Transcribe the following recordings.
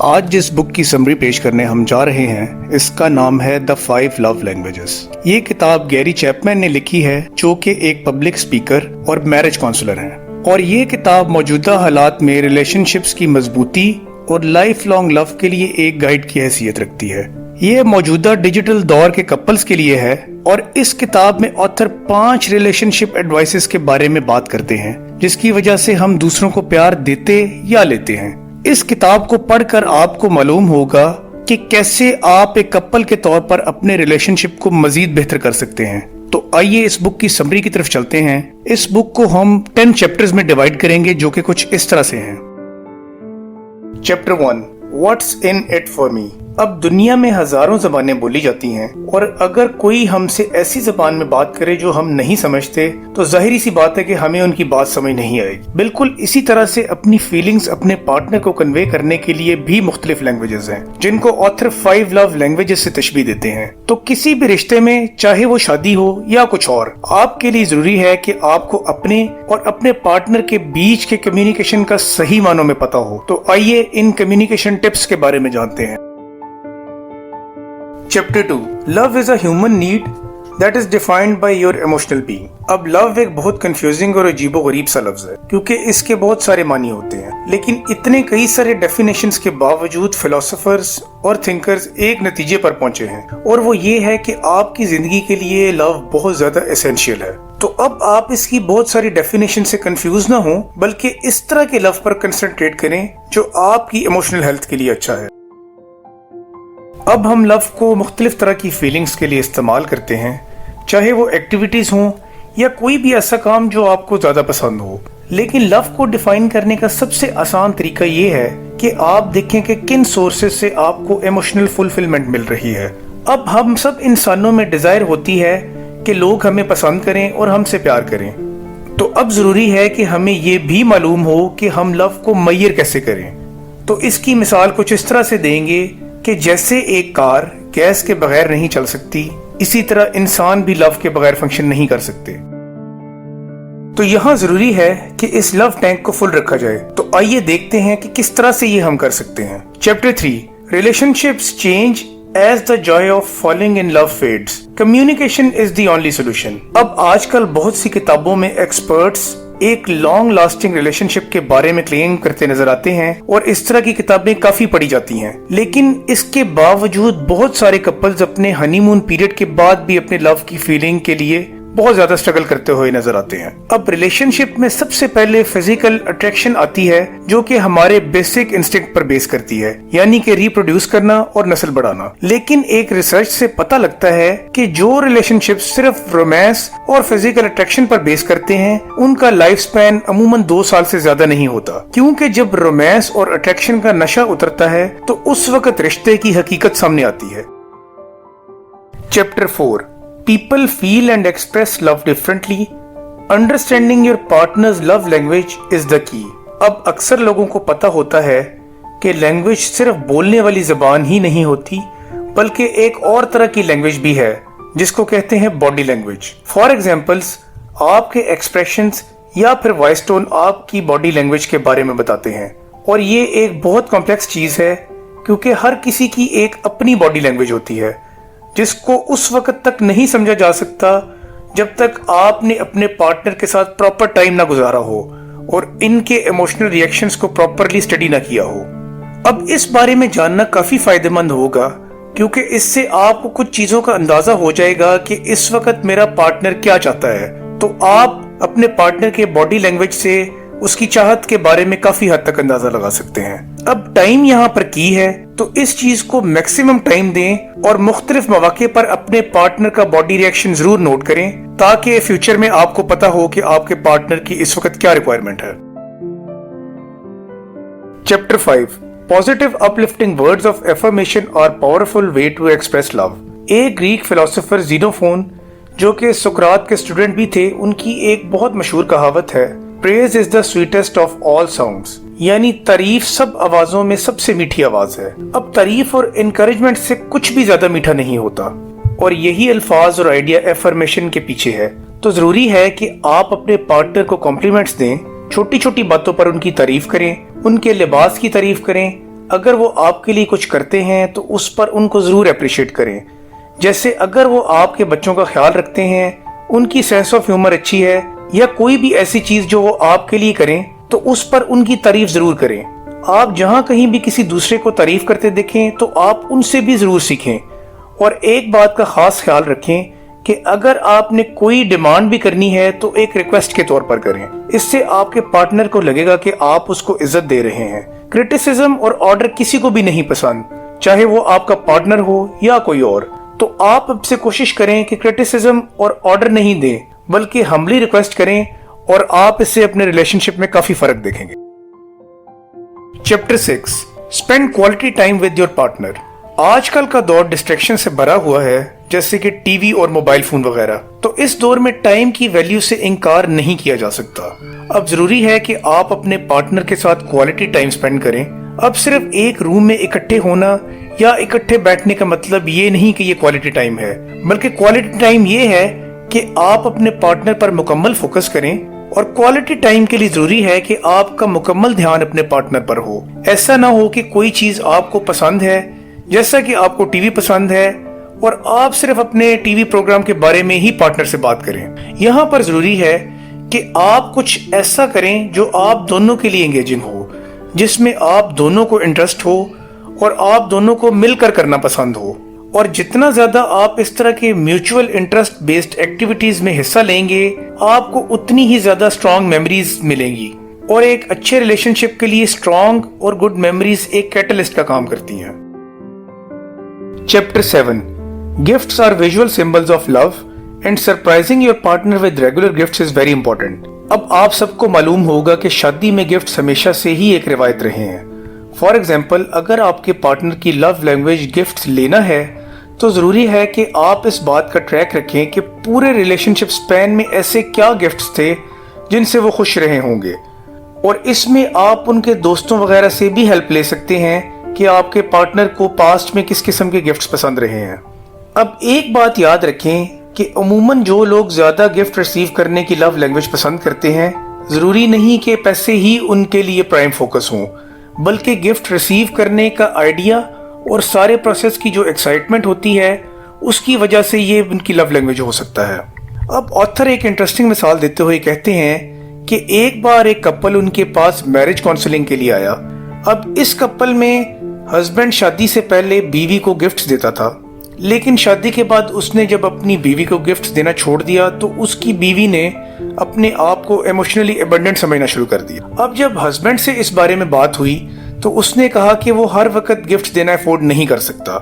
آج جس بک کی سمری پیش کرنے ہم جا رہے ہیں اس کا نام ہے The 5 Love Languages۔ یہ کتاب گیری چیپمین نے لکھی ہے جو کہ ایک پبلک سپیکر اور میرج کونسلر ہیں، اور یہ کتاب موجودہ حالات میں ریلیشن شپس کی مضبوطی اور لائف لانگ لو کے لیے ایک گائیڈ کی حیثیت رکھتی ہے۔ یہ موجودہ ڈیجیٹل دور کے کپلز کے لیے ہے، اور اس کتاب میں آتھر 5 ریلیشن شپ ایڈوائسز کے بارے میں بات کرتے ہیں جس کی وجہ سے ہم دوسروں کو پیار دیتے یا لیتے ہیں۔ اس کتاب کو پڑھ کر آپ کو معلوم ہوگا کہ کیسے آپ ایک کپل کے طور پر اپنے ریلیشن شپ کو مزید بہتر کر سکتے ہیں۔ تو آئیے اس بک کی سمری کی طرف چلتے ہیں۔ اس بک کو ہم 10 چیپٹرز میں ڈیوائیڈ کریں گے جو کہ کچھ اس طرح سے ہیں۔ Chapter 1 What's in it for me؟ اب دنیا میں ہزاروں زبانیں بولی جاتی ہیں، اور اگر کوئی ہم سے ایسی زبان میں بات کرے جو ہم نہیں سمجھتے تو ظاہری سی بات ہے کہ ہمیں ان کی بات سمجھ نہیں آئے گی۔ بالکل اسی طرح سے اپنی فیلنگز اپنے پارٹنر کو کنوے کرنے کے لیے بھی مختلف لینگویجز ہیں جن کو آتھر 5 لو لینگویجز سے تشبیہ دیتے ہیں۔ تو کسی بھی رشتے میں، چاہے وہ شادی ہو یا کچھ اور، آپ کے لیے ضروری ہے کہ آپ کو اپنے اور اپنے پارٹنر کے بیچ کے کمیونیکیشن کا صحیح معنوں میں پتہ ہو۔ تو آئیے ان کمیونیکیشن ٹپس کے بارے میں جانتے ہیں۔ Chapter 2 Love is a human need that is defined by your emotional being۔ اب love ایک بہت کنفیوزنگ اور عجیب و غریب سا لفظ ہے کیونکہ اس کے بہت سارے معنی ہوتے ہیں، لیکن اتنے کئی سارے ڈیفینیشنز کے باوجود فلاسفرز اور تھنکرز ایک نتیجے پر پہنچے ہیں، اور وہ یہ ہے کہ آپ کی زندگی کے لیے لو بہت زیادہ اسینشیل ہے۔ تو اب آپ اس کی بہت ساری ڈیفینیشن سے کنفیوز نہ ہوں، بلکہ اس طرح کے لو پر کنسنٹریٹ کریں جو آپ کی ایموشنل ہیلتھ کے لیے اچھا ہے۔ اب ہم لو کو مختلف طرح کی فیلنگز کے لیے استعمال کرتے ہیں، چاہے وہ ایکٹیویٹیز ہوں یا کوئی بھی ایسا کام جو آپ کو زیادہ پسند ہو۔ لیکن لو کو ڈیفائن کرنے کا سب سے آسان طریقہ یہ ہے کہ آپ دیکھیں کہ کن سورسز سے آپ کو ایموشنل فلفلمنٹ مل رہی ہے۔ اب ہم سب انسانوں میں ڈیزائر ہوتی ہے کہ لوگ ہمیں پسند کریں اور ہم سے پیار کریں، تو اب ضروری ہے کہ ہمیں یہ بھی معلوم ہو کہ ہم لو کو میئر کیسے کریں۔ تو اس کی مثال کچھ اس طرح سے دیں گے کہ جیسے ایک کار گیس کے بغیر نہیں چل سکتی، اسی طرح انسان بھی لو کے بغیر فنکشن نہیں کر سکتے۔ تو یہاں ضروری ہے کہ اس لو ٹینک کو فل رکھا جائے۔ تو آئیے دیکھتے ہیں کہ کس طرح سے یہ ہم کر سکتے ہیں۔ Chapter 3 relationships change as the joy of falling in love fades, communication is the only solution. اب آج کل بہت سی کتابوں میں ایکسپرٹس ایک لانگ لاسٹنگ ریلیشن شپ کے بارے میں کلیم کرتے نظر آتے ہیں، اور اس طرح کی کتابیں کافی پڑھی جاتی ہیں، لیکن اس کے باوجود بہت سارے کپلز اپنے ہنی مون پیریڈ کے بعد بھی اپنے لو کی فیلنگ کے لیے بہت زیادہ سٹرگل کرتے ہوئے نظر آتے ہیں۔ اب ریلیشن شپ میں سب سے پہلے فزیکل اٹریکشن آتی ہے جو کہ ہمارے بیسک انسٹنکٹ پر بیس کرتی ہے، یعنی کہ ریپروڈیوس کرنا اور نسل بڑھانا۔ لیکن ایک ریسرچ سے پتہ لگتا ہے کہ جو ریلیشن شپ صرف رومانس اور فزیکل اٹریکشن پر بیس کرتے ہیں ان کا لائف سپین عموماً 2 سال سے زیادہ نہیں ہوتا، کیونکہ جب رومانس اور اٹریکشن کا نشہ اترتا ہے تو اس وقت رشتے کی حقیقت سامنے آتی ہے۔ Chapter 4 People feel and express love differently. Understanding your partner's love language is the key۔ اب اکثر لوگوں کو پتہ ہوتا ہے کہ لینگویج صرف بولنے والی زبان ہی نہیں ہوتی، بلکہ ایک اور طرح کی لینگویج بھی ہے جس کو کہتے ہیں باڈی لینگویج۔ فار ایگزامپلس، آپ کے ایکسپریشنز یا پھر وائس ٹون آپ کی باڈی لینگویج کے بارے میں بتاتے ہیں، اور یہ ایک بہت کمپلیکس چیز ہے کیونکہ ہر کسی کی ایک اپنی باڈی لینگویج ہوتی ہے جس کو اس وقت تک نہیں سمجھا جا سکتا جب تک آپ نے اپنے پارٹنر کے ساتھ پراپر ٹائم نہ گزارا ہو اور ان کے ایموشنل ریئیکشنز کو پراپرلی اسٹڈی نہ کیا ہو۔ اب اس بارے میں جاننا کافی فائدہ مند ہوگا کیونکہ اس سے آپ کو کچھ چیزوں کا اندازہ ہو جائے گا کہ اس وقت میرا پارٹنر کیا چاہتا ہے، تو آپ اپنے پارٹنر کے باڈی لینگویج سے اس کی چاہت کے بارے میں کافی حد تک اندازہ لگا سکتے ہیں۔ اب ٹائم یہاں پر کی ہے، تو اس چیز کو میکسیمم ٹائم دیں اور مختلف مواقع پر اپنے پارٹنر کا باڈی ریئیکشن ضرور نوٹ کریں تاکہ فیوچر میں آپ کو پتا ہو کہ آپ کے پارٹنر کی اس وقت کیا ریکوائرمنٹ ہے۔ Chapter 5 Positive uplifting words of affirmation are powerful way to express love۔ ایک گریک فلسفر زینوفون جو کہ سقراط کے اسٹوڈنٹ بھی تھے، ان کی ایک بہت مشہور کہاوت ہے Praise is the sweetest of all sounds، یعنی تعریف سب آوازوں میں سب سے میٹھی آواز ہے۔ اب تعریف اور انکریجمنٹ سے کچھ بھی زیادہ میٹھا نہیں ہوتا، اور یہی الفاظ اور آئیڈیا ایفرمیشن کے پیچھے ہے۔ تو ضروری ہے کہ آپ اپنے پارٹنر کو کمپلیمنٹس دیں، چھوٹی چھوٹی باتوں پر ان کی تعریف کریں، ان کے لباس کی تعریف کریں، अगर वो आपके लिए कुछ करते हैं तो उस पर उनको जरूर अप्रिशिएट करें। जैसे अगर वो आपके बच्चों का ख्याल रखते हैं, उनकी सेंस ऑफ ह्यूमर अच्छी है, या कोई भी ऐसी चीज जो वो आपके लिए करें तो उस पर उनकी तारीफ जरूर करें। आप जहां कहीं भी किसी दूसरे को तारीफ करते देखें तो आप उनसे भी जरूर सीखें। और एक बात का खास ख्याल रखें कि अगर आपने कोई डिमांड भी करनी है तो एक रिक्वेस्ट के तौर पर करें। इससे आपके पार्टनर को लगेगा कि आप उसको इज्जत दे रहे हैं। क्रिटिसिज्म और ऑर्डर किसी को भी नहीं पसंद, चाहे वो आपका पार्टनर हो या कोई और। तो आप अब से कोशिश करें कि क्रिटिसिज्म और ऑर्डर नहीं दें, बल्कि हम्बली रिक्वेस्ट करें, और आप इससे अपने रिलेशनशिप में काफी फर्क देखेंगे। Chapter 6, spend quality time with your partner. आजकल का दौर डिस्ट्रैक्शन से भरा हुआ है, जैसे कि टीवी और मोबाइल फोन वगैरह। तो इस दौर में टाइम की वैल्यू से इनकार नहीं किया जा सकता। अब जरूरी है कि आप अपने पार्टनर के साथ क्वालिटी टाइम स्पेंड करें। अब सिर्फ एक रूम में इकट्ठे होना या इकट्ठे बैठने का मतलब ये नहीं कि ये क्वालिटी टाइम है, बल्कि क्वालिटी टाइम ये है कि आप अपने पार्टनर पर मुकम्मल फोकस करें। और क्वालिटी टाइम के लिए जरूरी है कि आपका मुकम्मल ध्यान अपने पार्टनर पर हो। ऐसा ना हो कि कोई चीज आपको पसंद है, जैसा कि आपको टीवी पसंद है, और आप सिर्फ अपने टीवी प्रोग्राम के बारे में ही पार्टनर से बात करें। यहाँ पर जरूरी है कि आप कुछ ऐसा करें जो आप दोनों के लिए एंगेजिंग हो, जिसमें आप दोनों को इंटरेस्ट हो और आप दोनों को मिलकर करना पसंद हो। और जितना ज्यादा आप इस तरह के म्यूचुअल इंटरेस्ट बेस्ड एक्टिविटीज में हिस्सा लेंगे, आपको उतनी ही ज्यादा स्ट्रॉन्ग मेमोरीज मिलेंगी। और एक अच्छे रिलेशनशिप के लिए स्ट्रॉन्ग और गुड मेमोरीज एक कैटलिस्ट का काम करती हैं। Chapter 7, gifts are visual symbols of love and surprising your partner with regular gifts is very important. अब आप सबको मालूम होगा कि शादी में गिफ्ट्स हमेशा से ही एक रिवायत रहे हैं। फॉर एग्जाम्पल, अगर आपके पार्टनर की लव लैंग्वेज गिफ्ट्स लेना है तो जरूरी है कि आप इस बात का ट्रैक रखें कि पूरे रिलेशनशिप स्पैन में ऐसे क्या गिफ्ट्स थे जिनसे वो खुश रहे होंगे। और इसमें आप उनके दोस्तों वगैरह से भी हेल्प ले सकते हैं कि आपके पार्टनर को पास्ट में किस किस्म के गिफ्ट्स पसंद रहे हैं। अब एक बात याद रखें कि अमूमन जो लोग ज्यादा गिफ्ट रिसीव करने की लव लैंग्वेज पसंद करते हैं, जरूरी नहीं कि पैसे ही उनके लिए प्राइम फोकस हों, बल्कि गिफ्ट रिसीव करने का आइडिया और सारे प्रोसेस की जो एक्साइटमेंट होती है, उसकी वजह से ये उनकी लव लैंग्वेज हो सकता है। अब ऑथर एक इंटरेस्टिंग मिसाल देते हुए कहते हैं कि एक बार एक कपल उनके पास मैरिज काउंसलिंग के लिए आया। अब इस कपल में हस्बैंड शादी से पहले बीवी को गिफ्ट्स देता था, लेकिन शादी के बाद उसने जब अपनी बीवी को गिफ्ट्स देना छोड़ दिया तो उसकी बीवी ने अपने आप को इमोशनली अबंडेंट समझना शुरू कर दिया। अब जब हस्बैंड से इस बारे में बात हुई तो उसने कहा कि वो हर वक्त गिफ्ट देना अफोर्ड नहीं कर सकता।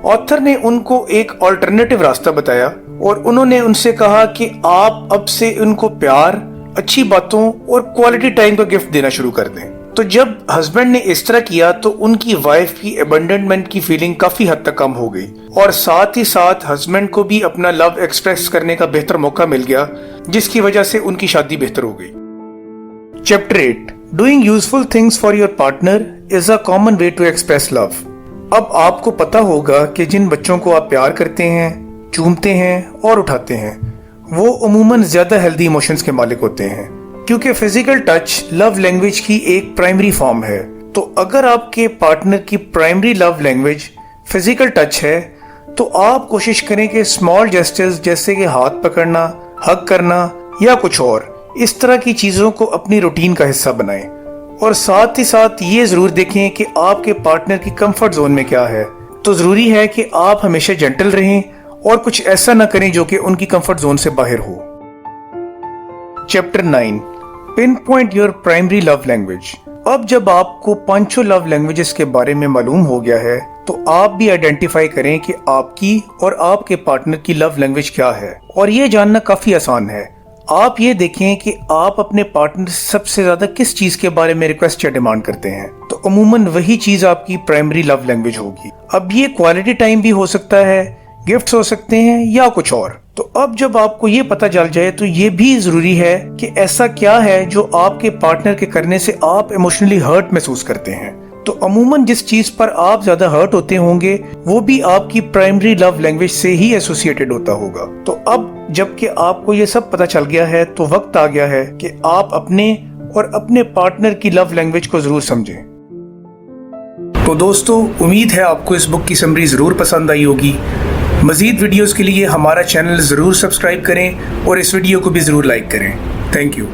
ऑथर ने उनको एक ऑल्टरनेटिव रास्ता बताया और उन्होंने उनसे कहा कि आप अब से उनको प्यार, अच्छी बातों और क्वालिटी टाइम का गिफ्ट देना शुरू कर दें। तो जब हस्बैंड ने इस तरह किया तो उनकी वाइफ की अबंडनमेंट की फीलिंग काफी हद तक कम हो गई, और साथ ही साथ हस्बैंड को भी अपना लव एक्सप्रेस करने का बेहतर मौका मिल गया, जिसकी वजह से उनकी शादी बेहतर हो गई। Chapter 8, doing useful things for your partner is a common way to express love. अब आपको पता होगा कि जिन बच्चों को आप प्यार करते हैं, चूमते हैं और उठाते हैं, वो अमूमन ज्यादा हेल्दी इमोशंस के मालिक होते हैं, क्योंकि फिजिकल टच लव लैंग्वेज की एक प्राइमरी फॉर्म है। तो अगर आपके पार्टनर की primary love language physical touch है तो आप कोशिश करें कि स्मॉल जेस्चर्स जैसे कि हाथ पकड़ना, हग करना या कुछ और इस तरह की चीजों को अपनी रूटीन का हिस्सा बनाएं। और साथ ही साथ ये जरूर देखें कि आपके पार्टनर की कंफर्ट जोन में क्या है। तो जरूरी है कि आप हमेशा जेंटल रहें और कुछ ऐसा ना करें जो कि उनकी कंफर्ट जोन से बाहर हो। Chapter 9, pin point your primary love language. अब जब आपको पांचों लव लैंग्वेजेस के बारे में मालूम हो गया है तो आप भी आइडेंटिफाई करें कि आपकी और आपके पार्टनर की लव लैंग्वेज क्या है, और ये जानना काफी आसान है। आप ये देखें कि आप अपने पार्टनर से सबसे ज्यादा किस चीज के बारे में रिक्वेस्ट या डिमांड करते हैं, तो अमूमन वही चीज आपकी प्राइमरी लव लैंग्वेज होगी। अब ये क्वालिटी टाइम भी हो सकता है, गिफ्ट्स हो सकते हैं या कुछ और। तो अब जब आपको ये पता चल जाए तो ये भी जरूरी है कि ऐसा क्या है जो आपके पार्टनर के करने से आप इमोशनली हर्ट महसूस करते हैं। तो अमूमन जिस चीज पर आप ज्यादा हर्ट होते होंगे वो भी आपकी प्राइमरी लव लैंग्वेज से ही एसोसिएटेड होता होगा। तो अब जबकि आपको ये सब पता चल गया है तो वक्त आ गया है कि आप अपने और अपने पार्टनर की लव लैंग्वेज को जरूर समझें। تو دوستو امید ہے آپ کو اس بک کی سمری ضرور پسند آئی ہوگی. مزید ویڈیوز کے لیے ہمارا چینل ضرور سبسکرائب کریں اور اس ویڈیو کو بھی ضرور لائک کریں. Thank you.